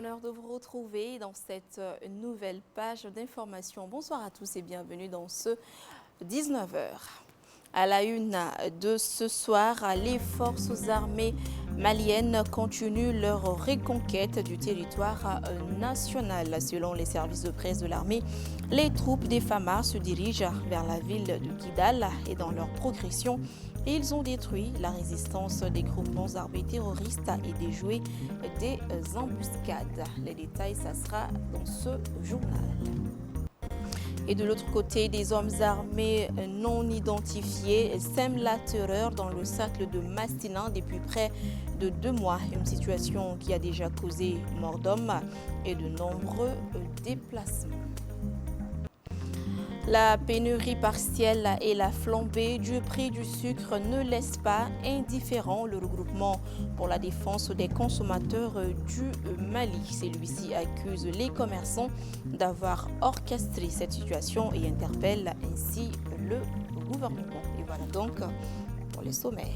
l'honneur de vous retrouver dans cette nouvelle page d'information. Bonsoir à tous et bienvenue dans ce 19h. À la une de ce soir, les forces armées maliennes continuent leur reconquête du territoire national. Selon les services de presse de l'armée, les troupes des FAMA se dirigent vers la ville de Kidal et dans leur progression, ils ont détruit la résistance des groupements armés terroristes et déjoué des embuscades. Les détails, ça sera dans ce journal. Et de l'autre côté, des hommes armés non identifiés sèment la terreur dans le cercle de Mastinan depuis près de 2 mois. Une situation qui a déjà causé mort d'hommes et de nombreux déplacements. La pénurie partielle et la flambée du prix du sucre ne laissent pas indifférent le regroupement pour la défense des consommateurs du Mali. Celui-ci accuse les commerçants d'avoir orchestré cette situation et interpelle ainsi le gouvernement. Et voilà donc pour les sommaires.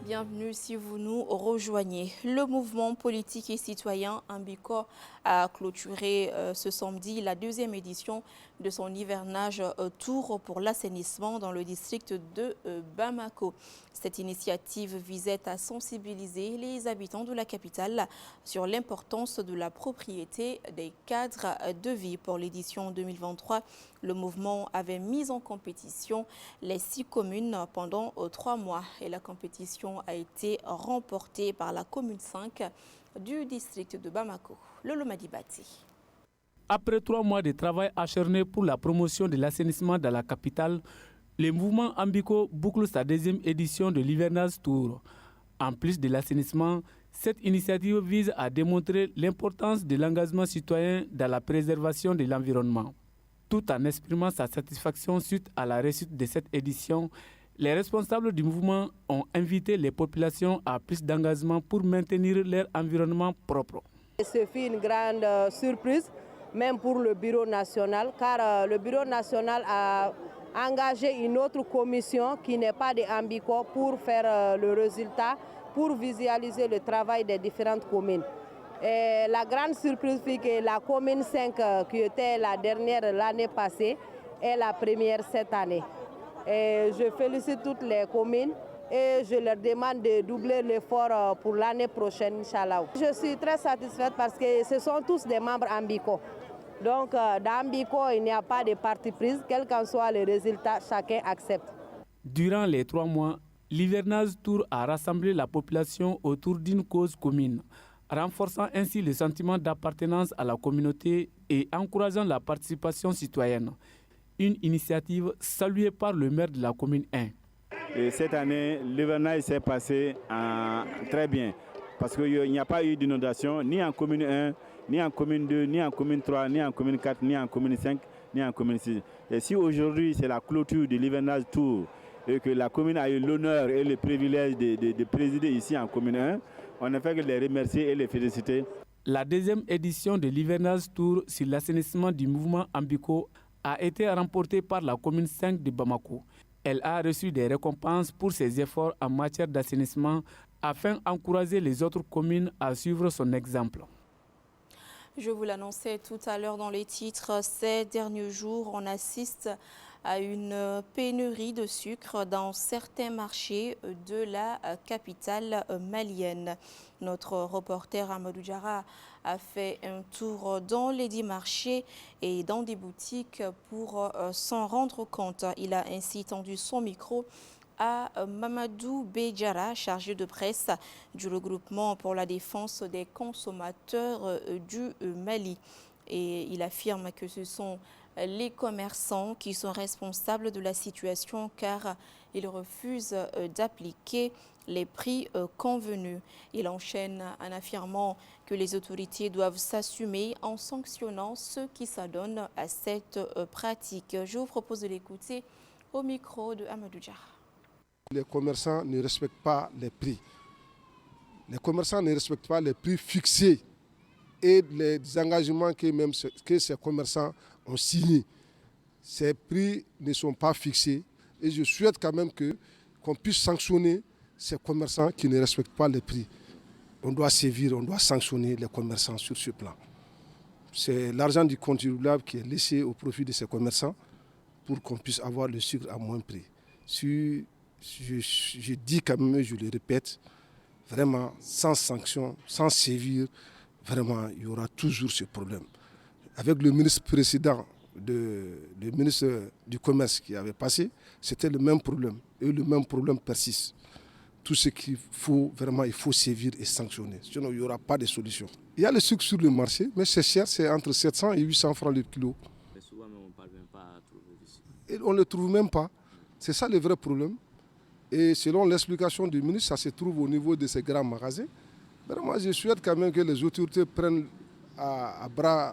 Bienvenue si vous nous rejoignez. Le mouvement politique et citoyen Ambiko a clôturé ce samedi la 2e édition de son hivernage tour pour l'assainissement dans le district de Bamako. Cette initiative visait à sensibiliser les habitants de la capitale sur l'importance de la propriété des cadres de vie. Pour l'édition 2023, le mouvement avait mis en compétition les 6 communes pendant 3 mois et la compétition a été remportée par la commune 5 du district de Bamako. Lolo Madibati. Après 3 mois de travail acharné pour la promotion de l'assainissement dans la capitale, le mouvement Ambiko boucle sa 2e édition de l'hivernage tour. En plus de l'assainissement, cette initiative vise à démontrer l'importance de l'engagement citoyen dans la préservation de l'environnement. Tout en exprimant sa satisfaction suite à la réussite de cette édition, les responsables du mouvement ont invité les populations à plus d'engagement pour maintenir leur environnement propre. Ce fut une grande surprise, même pour le bureau national, car le bureau national a engagé une autre commission qui n'est pas de Ambiko pour faire le résultat, pour visualiser le travail des différentes communes. Et la grande surprise fut que la commune 5, qui était la dernière l'année passée, est la première cette année. Et je félicite toutes les communes et je leur demande de doubler l'effort pour l'année prochaine, Inch'Allah. Je suis très satisfaite parce que ce sont tous des membres Ambiko. Donc dans Ambiko, il n'y a pas de parti prise, quel qu'en soit le résultat, chacun accepte. Durant les 3 mois, l'hivernage tour a rassemblé la population autour d'une cause commune, renforçant ainsi le sentiment d'appartenance à la communauté et encourageant la participation citoyenne. Une initiative saluée par le maire de la commune 1. Et cette année, l'hivernage s'est passé très bien parce qu'il n'y a pas eu d'inondation ni en commune 1, ni en commune 2, ni en commune 3, ni en commune 4, ni en commune 5, ni en commune 6. Et si aujourd'hui c'est la clôture de l'hivernage tour et que la commune a eu l'honneur et le privilège de présider ici en commune 1, on ne fait que les remercier et les féliciter. La 2e édition de l'hivernage tour sur l'assainissement du mouvement Ambiko a été remportée par la commune 5 de Bamako. Elle a reçu des récompenses pour ses efforts en matière d'assainissement afin d'encourager les autres communes à suivre son exemple. Je vous l'annonçais tout à l'heure dans les titres, ces derniers jours, on assiste à une pénurie de sucre dans certains marchés de la capitale malienne. Notre reporter Amadou Diarra a fait un tour dans les 10 marchés et dans des boutiques pour s'en rendre compte. Il a ainsi tendu son micro à Mamadou Bédiara, chargé de presse du regroupement pour la défense des consommateurs du Mali. Et il affirme que ce sont les commerçants qui sont responsables de la situation car ils refusent d'appliquer les prix convenus. Il enchaîne en affirmant que les autorités doivent s'assumer en sanctionnant ceux qui s'adonnent à cette pratique. Je vous propose de l'écouter au micro de Amadou Diarra. Les commerçants ne respectent pas les prix. Les commerçants ne respectent pas les prix fixés et les engagements que ces commerçants ont signés. Ces prix ne sont pas fixés et je souhaite quand même qu'on puisse sanctionner ces commerçants qui ne respectent pas les prix. On doit sévir, on doit sanctionner les commerçants sur ce plan. C'est l'argent du contribuable qui est laissé au profit de ces commerçants pour qu'on puisse avoir le sucre à moins prix. Si je dis quand même, je le répète, vraiment, sans sanction, sans sévir, vraiment, il y aura toujours ce problème. Avec le ministre précédent, le ministre du Commerce qui avait passé, c'était le même problème. Et le même problème persiste. Tout ce qu'il faut, vraiment, il faut sévir et sanctionner. Sinon, il n'y aura pas de solution. Il y a le sucre sur le marché, mais c'est cher, c'est entre 700 et 800 francs le kilo. Mais souvent, on ne parvient pas à trouver du sucre. Et on ne le trouve même pas. C'est ça le vrai problème. Et selon l'explication du ministre, ça se trouve au niveau de ces grands magasins. Vraiment, je souhaite quand même que les autorités prennent à bras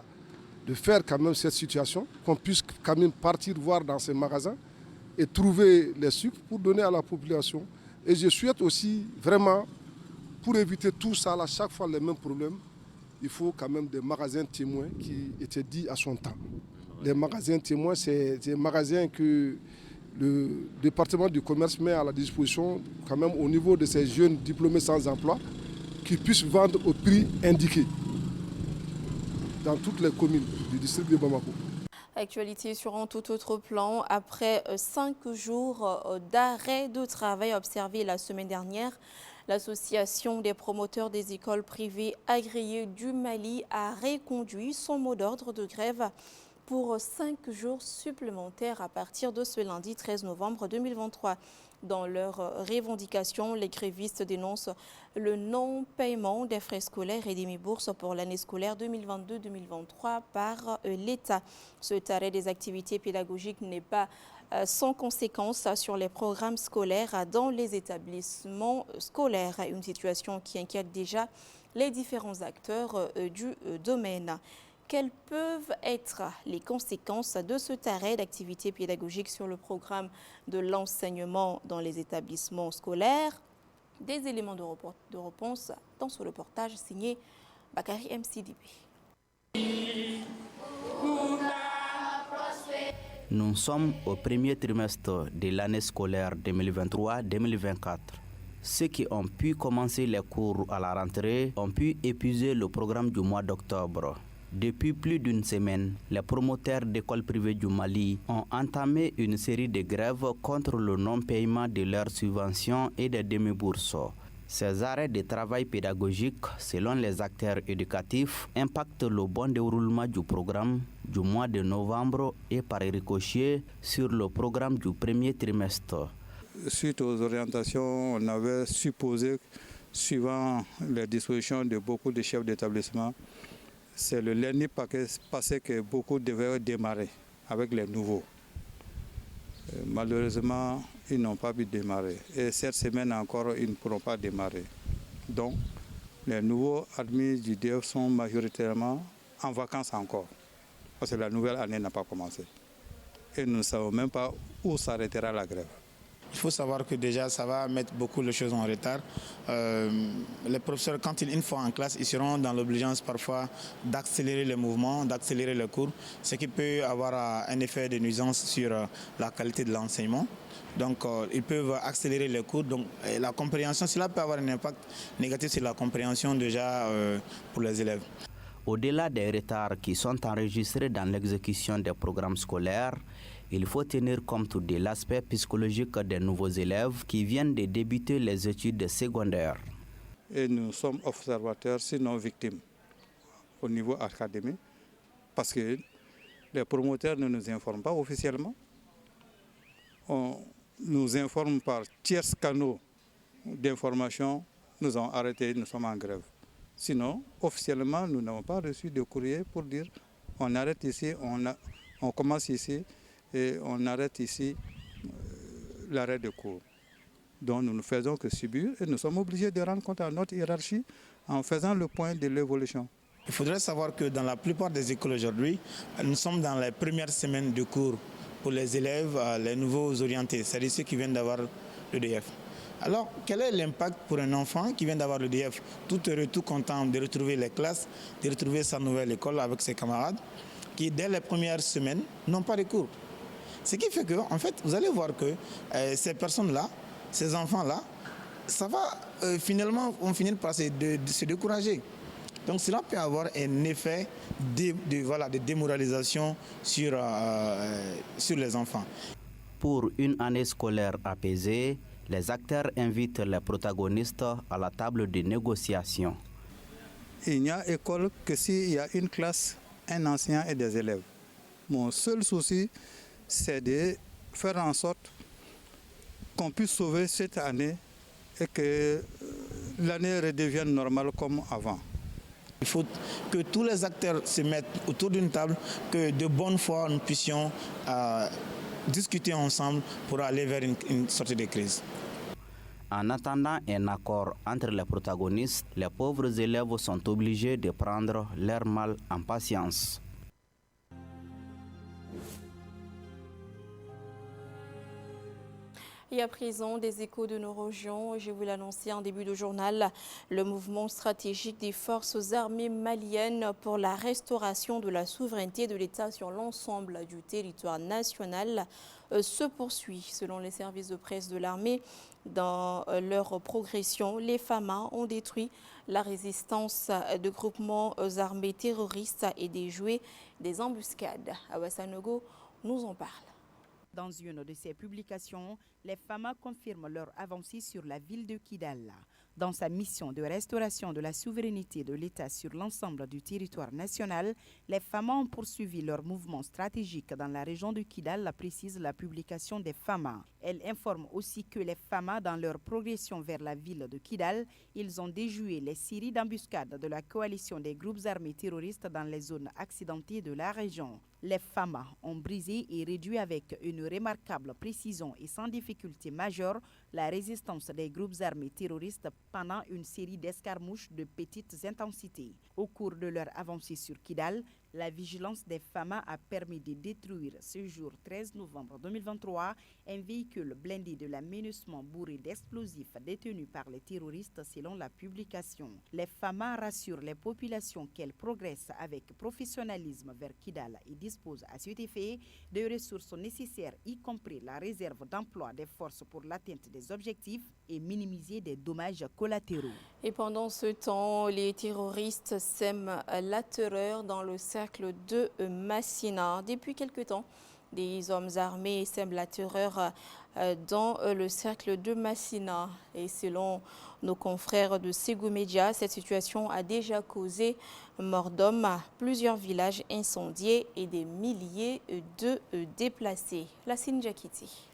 de faire quand même cette situation, qu'on puisse quand même partir voir dans ces magasins et trouver les sucres pour donner à la population. Et je souhaite aussi vraiment, pour éviter tout ça, à chaque fois les mêmes problèmes, il faut quand même des magasins témoins qui étaient dits à son temps. Les magasins témoins, c'est des magasins que le département du commerce met à la disposition quand même au niveau de ces jeunes diplômés sans emploi qui puissent vendre au prix indiqué dans toutes les communes du district de Bamako. Actualité sur un tout autre plan. Après 5 jours d'arrêt de travail observé la semaine dernière, l'association des promoteurs des écoles privées agréées du Mali a reconduit son mot d'ordre de grève pour 5 jours supplémentaires à partir de ce lundi 13 novembre 2023. Dans leurs revendications, les grévistes dénoncent le non-paiement des frais scolaires et des demi-bourses pour l'année scolaire 2022-2023 par l'État. Ce arrêt des activités pédagogiques n'est pas sans conséquences sur les programmes scolaires dans les établissements scolaires. Une situation qui inquiète déjà les différents acteurs du domaine. Quelles peuvent être les conséquences de cet arrêt d'activité pédagogique sur le programme de l'enseignement dans les établissements scolaires? Des éléments de réponse dans ce reportage signé Bakary MCDB. Nous sommes au premier trimestre de l'année scolaire 2023-2024. Ceux qui ont pu commencer les cours à la rentrée ont pu épuiser le programme du mois d'octobre. Depuis plus d'une semaine, les promoteurs d'écoles privées du Mali ont entamé une série de grèves contre le non-paiement de leurs subventions et des demi-bourses. Ces arrêts de travail pédagogique, selon les acteurs éducatifs, impactent le bon déroulement du programme du mois de novembre et par ricochet sur le programme du premier trimestre. Suite aux orientations, on avait supposé, suivant les dispositions de beaucoup de chefs d'établissement, c'est le lundi passé que beaucoup devaient démarrer avec les nouveaux. Malheureusement, ils n'ont pas pu démarrer. Et cette semaine encore, ils ne pourront pas démarrer. Donc, les nouveaux admis du DEF sont majoritairement en vacances encore. Parce que la nouvelle année n'a pas commencé. Et nous ne savons même pas où s'arrêtera la grève. Il faut savoir que déjà, ça va mettre beaucoup de choses en retard. Les professeurs, quand une fois en classe, ils seront dans l'obligeance parfois d'accélérer les mouvements, d'accélérer les cours, ce qui peut avoir un effet de nuisance sur la qualité de l'enseignement. Donc, ils peuvent accélérer les cours. Donc, la compréhension, cela peut avoir un impact négatif sur la compréhension déjà pour les élèves. Au-delà des retards qui sont enregistrés dans l'exécution des programmes scolaires, il faut tenir compte de l'aspect psychologique des nouveaux élèves qui viennent de débuter les études secondaires. Et nous sommes observateurs, sinon victimes, au niveau académique, parce que les promoteurs ne nous informent pas officiellement. On nous informe par tiers canaux d'information, nous avons arrêté, nous sommes en grève. Sinon, officiellement, nous n'avons pas reçu de courrier pour dire on arrête ici, on commence ici. Et on arrête ici l'arrêt de cours. Donc nous ne faisons que subir et nous sommes obligés de rendre compte à notre hiérarchie en faisant le point de l'évolution. Il faudrait savoir que dans la plupart des écoles aujourd'hui, nous sommes dans les premières semaines de cours pour les élèves, les nouveaux orientés, c'est-à-dire ceux qui viennent d'avoir le DF. Alors, quel est l'impact pour un enfant qui vient d'avoir le DF, tout heureux, tout content de retrouver les classes, de retrouver sa nouvelle école avec ses camarades, qui dès les premières semaines n'ont pas de cours? Ce qui fait que, en fait, vous allez voir que ces personnes-là, ces enfants-là, ça va finalement, on finit par se décourager. Donc cela peut avoir un effet de démoralisation sur les enfants. Pour une année scolaire apaisée, les acteurs invitent les protagonistes à la table de négociation. Il n'y a école que s'il y a une classe, un enseignant et des élèves. Mon seul souci, c'est de faire en sorte qu'on puisse sauver cette année et que l'année redevienne normale comme avant. Il faut que tous les acteurs se mettent autour d'une table, que de bonne foi nous puissions discuter ensemble pour aller vers une sortie de crise. En attendant un accord entre les protagonistes, les pauvres élèves sont obligés de prendre leur mal en patience. Et à présent, des échos de nos régions. Je vous l'annonçais en début de journal, le mouvement stratégique des forces armées maliennes pour la restauration de la souveraineté de l'État sur l'ensemble du territoire national se poursuit. Selon les services de presse de l'armée, dans leur progression, les FAMA ont détruit la résistance de groupements armés terroristes et déjoué des embuscades. Awassanogo nous en parle. Dans une de ses publications, les FAMA confirment leur avancée sur la ville de Kidal. Dans sa mission de restauration de la souveraineté de l'État sur l'ensemble du territoire national, les FAMA ont poursuivi leur mouvement stratégique dans la région de Kidal, précise la publication des FAMA. Elle informe aussi que les FAMA, dans leur progression vers la ville de Kidal, ils ont déjoué les séries d'embuscades de la coalition des groupes armés terroristes dans les zones accidentées de la région. Les FAMA ont brisé et réduit avec une remarquable précision et sans difficulté majeure la résistance des groupes armés terroristes pendant une série d'escarmouches de petites intensités. Au cours de leur avancée sur Kidal, la vigilance des FAMA a permis de détruire ce jour 13 novembre 2023 un véhicule blindé de l'aménagement bourré d'explosifs détenu par les terroristes selon la publication. Les FAMA rassurent les populations qu'elles progressent avec professionnalisme vers Kidal et disposent à cet effet de ressources nécessaires, y compris la réserve d'emploi des forces pour l'atteinte des objectifs et minimiser des dommages collatéraux. Et pendant ce temps, les terroristes sèment la terreur dans le cercle de Massina. Depuis quelque temps, des hommes armés sèment la terreur dans le cercle de Massina. Et selon nos confrères de Ségou Média, cette situation a déjà causé mort d'hommes, plusieurs villages incendiés et des milliers de déplacés. La Sinjakiti.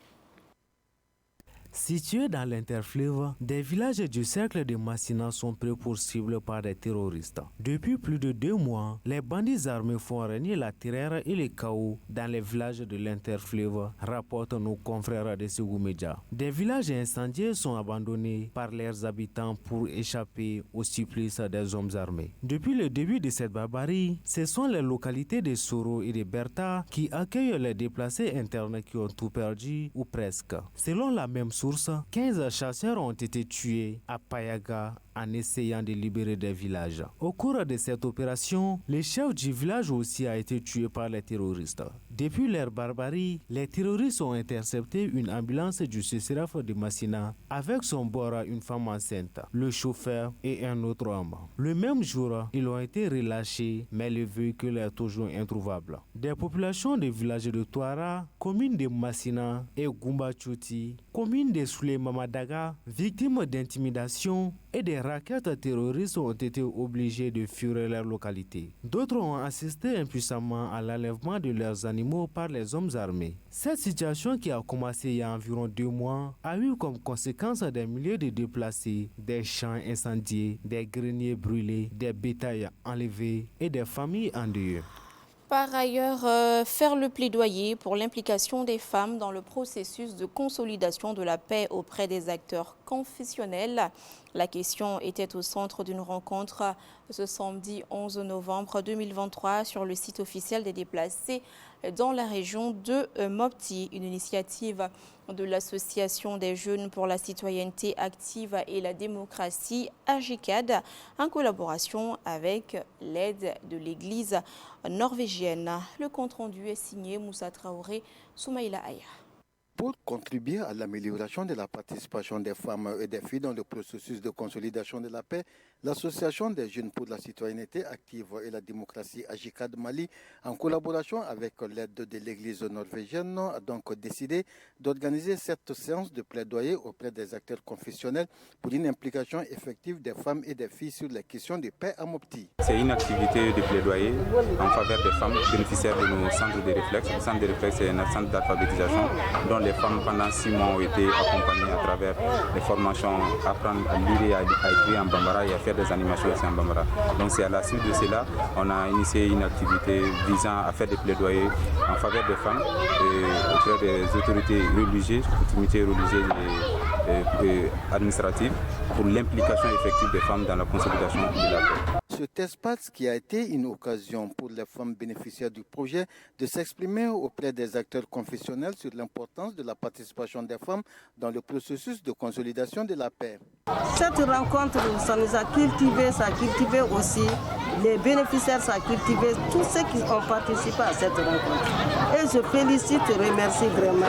Situés dans l'interfleuve, des villages du cercle de Massina sont pris pour cible par des terroristes. Depuis plus de 2 mois, les bandits armés font régner la terreur et le chaos dans les villages de l'interfleuve, rapportent nos confrères de Ségou Média. Des villages incendiés sont abandonnés par leurs habitants pour échapper au supplice des hommes armés. Depuis le début de cette barbarie, ce sont les localités de Soro et de Berta qui accueillent les déplacés internes qui ont tout perdu ou presque. Selon la même source, 15 chasseurs ont été tués à Payaga en essayant de libérer des villages. Au cours de cette opération, le chef du village aussi a été tué par les terroristes. Depuis leur barbarie, les terroristes ont intercepté une ambulance du CCRF de Massina avec son bord une femme enceinte, le chauffeur et un autre homme. Le même jour, ils ont été relâchés, mais le véhicule est toujours introuvable. Des populations des villages de Touara, commune de Massina et Gumbachouti, commune de Souleymamadaga, victimes d'intimidation et des raquettes terroristes ont été obligés de fuir leur localité. D'autres ont assisté impuissamment à l'enlèvement de leurs animaux par les hommes armés. Cette situation qui a commencé il y a environ 2 mois a eu comme conséquence des milliers de déplacés, des champs incendiés, des greniers brûlés, des bétails enlevés et des familles endeuillées. Par ailleurs, faire le plaidoyer pour l'implication des femmes dans le processus de consolidation de la paix auprès des acteurs confessionnels. La question était au centre d'une rencontre ce samedi 11 novembre 2023 sur le site officiel des déplacés dans la région de Mopti, une initiative de l'Association des jeunes pour la citoyenneté active et la démocratie AGCAD en collaboration avec l'aide de l'Église norvégienne. Le compte-rendu est signé Moussa Traoré, Soumaïla Aya. Pour contribuer à l'amélioration de la participation des femmes et des filles dans le processus de consolidation de la paix, l'Association des jeunes pour la citoyenneté active et la démocratie AJICAD Mali, en collaboration avec l'aide de l'Église norvégienne, a donc décidé d'organiser cette séance de plaidoyer auprès des acteurs confessionnels pour une implication effective des femmes et des filles sur les questions de paix à Mopti. C'est une activité de plaidoyer en faveur des femmes bénéficiaires de nos centres de réflexe. Le centre de réflexe est un centre d'alphabétisation dont les femmes pendant 6 mois ont été accompagnées à travers les formations, apprendre à lire et à écrire en bambara et à faire des animations aussi en bambara. Donc c'est à la suite de cela, on a initié une activité visant à faire des plaidoyers en faveur des femmes et auprès des autorités religieuses, autorités religieuses et administratives pour l'implication effective des femmes dans la consolidation de la paix. Cet espace qui a été une occasion pour les femmes bénéficiaires du projet de s'exprimer auprès des acteurs confessionnels sur l'importance de la participation des femmes dans le processus de consolidation de la paix. Cette rencontre, ça nous a cultivé, ça a cultivé aussi les bénéficiaires, ça a cultivé tous ceux qui ont participé à cette rencontre. Et je félicite et remercie vraiment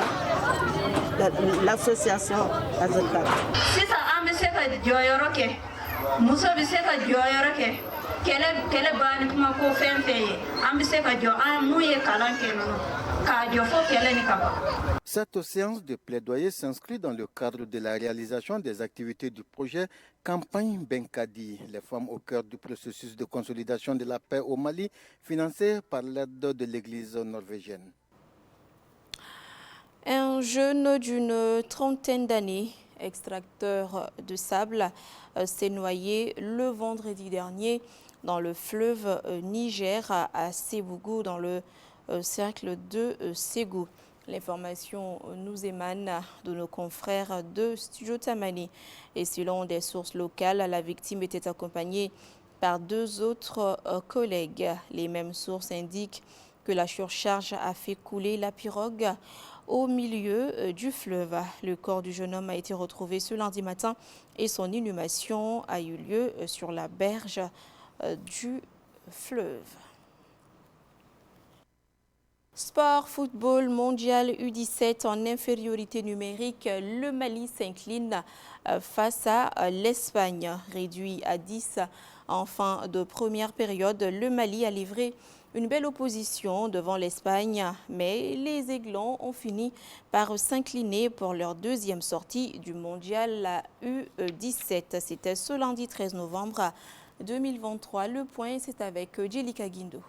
l'association AJICAD. Cette séance de plaidoyer s'inscrit dans le cadre de la réalisation des activités du projet Campagne Benkadi, les femmes au cœur du processus de consolidation de la paix au Mali, financé par l'aide de l'Église norvégienne. Un jeune d'une trentaine d'années, extracteur de sable, s'est noyé le vendredi dernier dans le fleuve Niger à Sébougou, dans le cercle de Ségou. L'information nous émane de nos confrères de Studio Tamani. Et selon des sources locales, la victime était accompagnée par 2 autres collègues. Les mêmes sources indiquent que la surcharge a fait couler la pirogue au milieu du fleuve. Le corps du jeune homme a été retrouvé ce lundi matin et son inhumation a eu lieu sur la berge du fleuve. Sport, football mondial U17 en infériorité numérique, le Mali s'incline face à l'Espagne. Réduit à 10 en fin de première période, le Mali a livré une belle opposition devant l'Espagne, mais les Aiglons ont fini par s'incliner pour leur deuxième sortie du mondial la U17. C'était ce lundi 13 novembre 2023. Le point, c'est avec Jelika Guindo.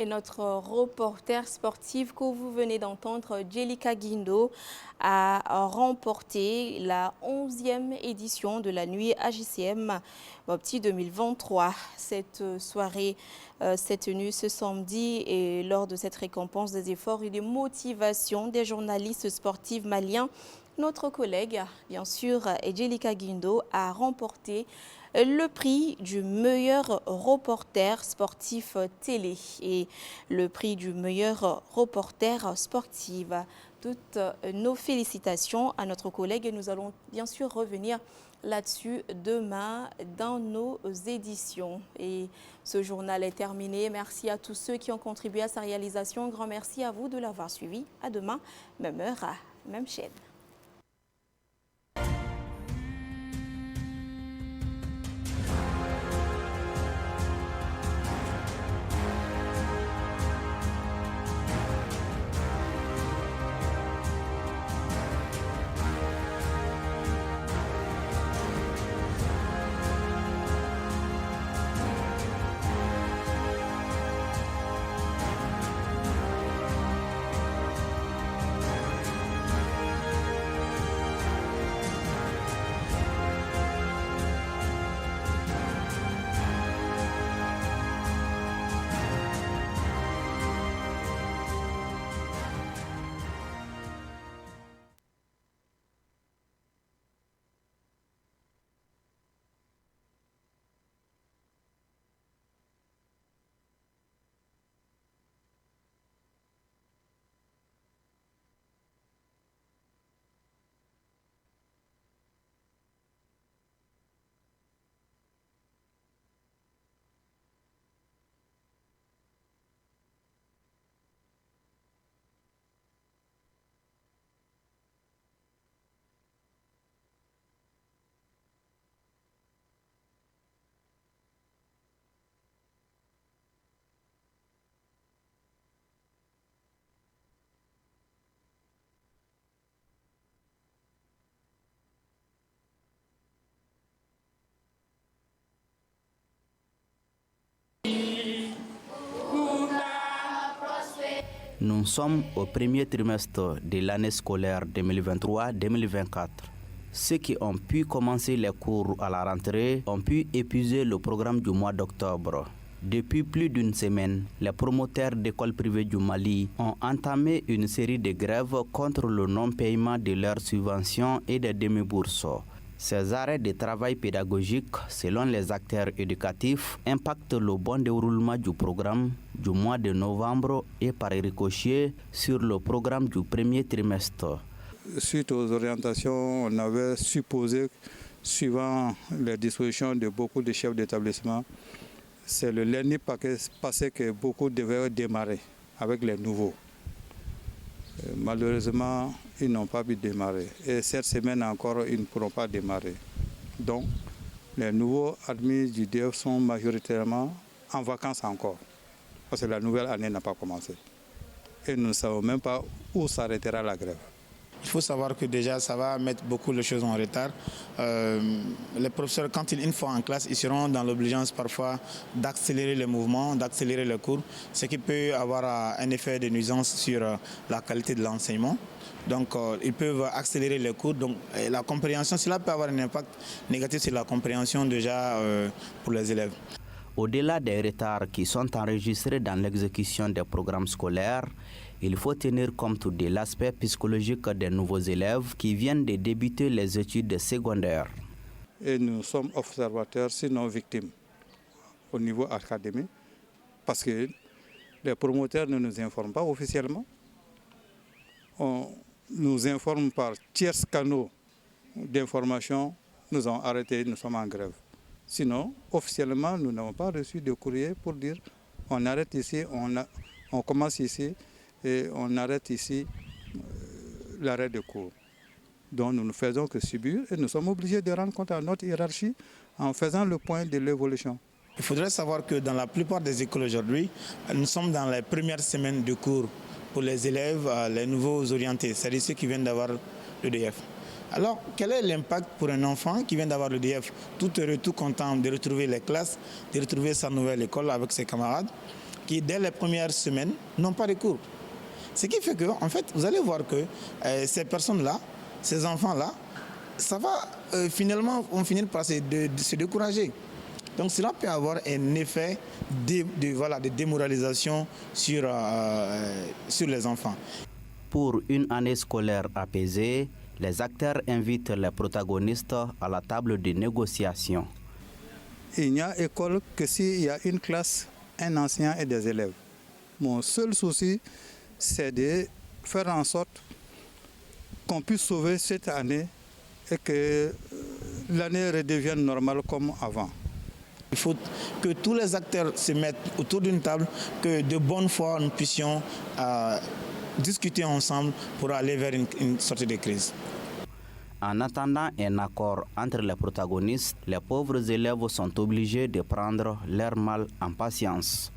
Et notre reporter sportif que vous venez d'entendre, Jelika Guindo, a remporté la 11e édition de la nuit AJCM Mopti 2023. Cette soirée s'est tenue ce samedi et lors de cette récompense des efforts et des motivations des journalistes sportifs maliens, notre collègue, bien sûr, Jelika Guindo, a remporté le prix du meilleur reporter sportif télé et le prix du meilleur reporter sportif. Toutes nos félicitations à notre collègue et nous allons bien sûr revenir là-dessus demain dans nos éditions. Et ce journal est terminé. Merci à tous ceux qui ont contribué à sa réalisation. Un grand merci à vous de l'avoir suivi. À demain, même heure, même chaîne. Nous sommes au premier trimestre de l'année scolaire 2023-2024. Ceux qui ont pu commencer les cours à la rentrée ont pu épuiser le programme du mois d'octobre. Depuis plus d'une semaine, les promoteurs d'écoles privées du Mali ont entamé une série de grèves contre le non-paiement de leurs subventions et des demi-bourses. Ces arrêts de travail pédagogique, selon les acteurs éducatifs, impactent le bon déroulement du programme du mois de novembre et par ricochet sur le programme du premier trimestre. Suite aux orientations, on avait supposé, suivant les dispositions de beaucoup de chefs d'établissement, c'est le lundi passé que beaucoup devaient démarrer avec les nouveaux. Malheureusement, ils n'ont pas pu démarrer. Et cette semaine encore, ils ne pourront pas démarrer. Donc, les nouveaux admis du DEF sont majoritairement en vacances encore. Parce que la nouvelle année n'a pas commencé. Et nous ne savons même pas où s'arrêtera la grève. Il faut savoir que déjà, ça va mettre beaucoup de choses en retard. Les professeurs, quand une fois en classe, ils seront dans l'obligeance parfois d'accélérer les mouvements, d'accélérer les cours, ce qui peut avoir un effet de nuisance sur la qualité de l'enseignement. Donc, ils peuvent accélérer les cours. Donc, la compréhension, cela peut avoir un impact négatif sur la compréhension déjà pour les élèves. Au-delà des retards qui sont enregistrés dans l'exécution des programmes scolaires, il faut tenir compte de l'aspect psychologique des nouveaux élèves qui viennent de débuter les études secondaires. Et nous sommes observateurs, sinon victimes, au niveau académique, parce que les promoteurs ne nous informent pas officiellement. On nous informe par tiers canaux d'information, nous avons arrêté, nous sommes en grève. Sinon, officiellement, nous n'avons pas reçu de courrier pour dire on arrête ici, on commence ici et on arrête ici l'arrêt de cours. Donc nous ne faisons que subir et nous sommes obligés de rendre compte à notre hiérarchie en faisant le point de l'évolution. Il faudrait savoir que dans la plupart des écoles aujourd'hui, nous sommes dans les premières semaines de cours pour les élèves, les nouveaux orientés, c'est-à-dire ceux qui viennent d'avoir le DF. Alors, quel est l'impact pour un enfant qui vient d'avoir le DF, tout heureux, tout content de retrouver les classes, de retrouver sa nouvelle école avec ses camarades, qui dès les premières semaines n'ont pas de cours. Ce qui fait que, en fait, vous allez voir que ces personnes-là, ces enfants-là, ça va finalement, vont finir par se décourager. Donc cela peut avoir un effet de démoralisation sur les enfants. Pour une année scolaire apaisée, les acteurs invitent les protagonistes à la table de négociation. Il n'y a école que s'il y a une classe, un enseignant et des élèves. Mon seul souci, c'est de faire en sorte qu'on puisse sauver cette année et que l'année redevienne normale comme avant. Il faut que tous les acteurs se mettent autour d'une table, que de bonne foi nous puissions discuter ensemble pour aller vers une sortie de crise. En attendant un accord entre les protagonistes, les pauvres élèves sont obligés de prendre leur mal en patience.